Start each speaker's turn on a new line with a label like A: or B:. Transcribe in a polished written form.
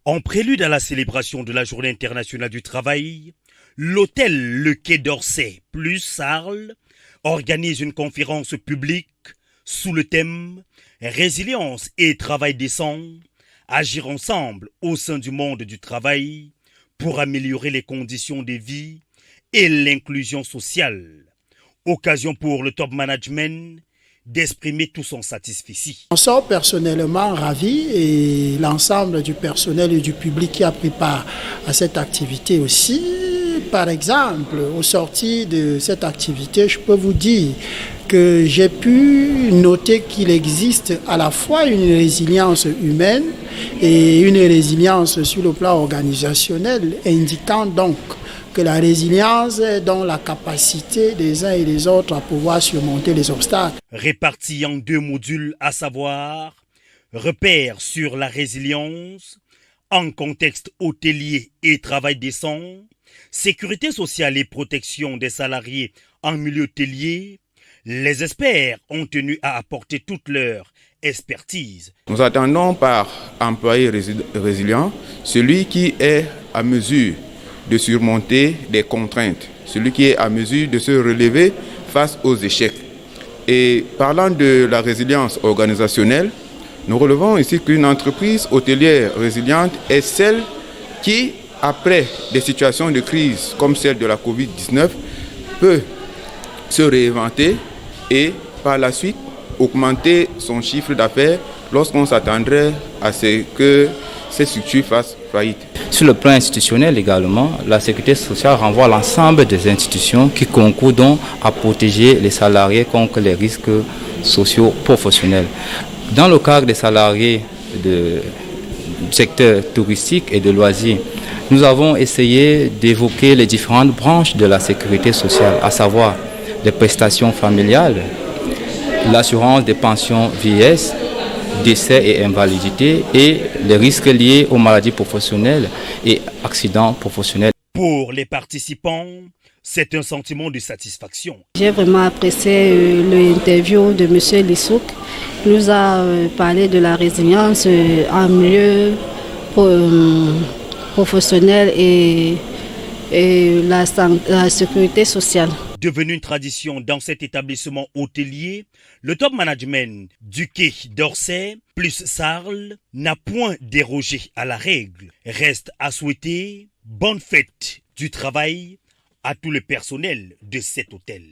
A: En prélude à la célébration de la Journée internationale du travail, l'hôtel Le Quai d'Orsay plus Sarl organise une conférence publique sous le thème Résilience et travail décent, agir ensemble au sein du monde du travail pour améliorer les conditions de vie et l'inclusion sociale. Occasion pour le top management d'exprimer tout son satisfecit.
B: On sort personnellement ravi et l'ensemble du personnel et du public qui a pris part à cette activité aussi. Par exemple, au sortir de cette activité, je peux vous dire que j'ai pu noter qu'il existe à la fois une résilience humaine et une résilience sur le plan organisationnel, indiquant donc que la résilience est dans la capacité des uns et des autres à pouvoir surmonter les obstacles.
A: Répartis en 2 modules, à savoir repères sur la résilience, en contexte hôtelier et travail décent, sécurité sociale et protection des salariés en milieu hôtelier, les experts ont tenu à apporter toute leur expertise.
C: Nous attendons par employé résilient celui qui est à mesure de surmonter des contraintes, celui qui est à mesure de se relever face aux échecs. Et parlant de la résilience organisationnelle, nous relevons ici qu'une entreprise hôtelière résiliente est celle qui, après des situations de crise comme celle de la Covid-19, peut se réinventer et par la suite augmenter son chiffre d'affaires lorsqu'on s'attendrait à ce que ces structures fassent faillite.
D: Sur le plan institutionnel également, la sécurité sociale renvoie l'ensemble des institutions qui concourent donc à protéger les salariés contre les risques sociaux professionnels. Dans le cadre des salariés du secteur touristique et de loisirs, nous avons essayé d'évoquer les différentes branches de la sécurité sociale, à savoir les prestations familiales, l'assurance des pensions vieillesse, décès et invalidité et les risques liés aux maladies professionnelles et accidents professionnels.
A: Pour les participants, c'est un sentiment de satisfaction.
E: J'ai vraiment apprécié l'interview de M. Lissouk. Il nous a parlé de la résilience en milieu professionnel et la sécurité sociale.
A: Devenu une tradition dans cet établissement hôtelier, le top management du Quai d'Orsay plus Sarl n'a point dérogé à la règle. Reste à souhaiter bonne fête du travail à tout le personnel de cet hôtel.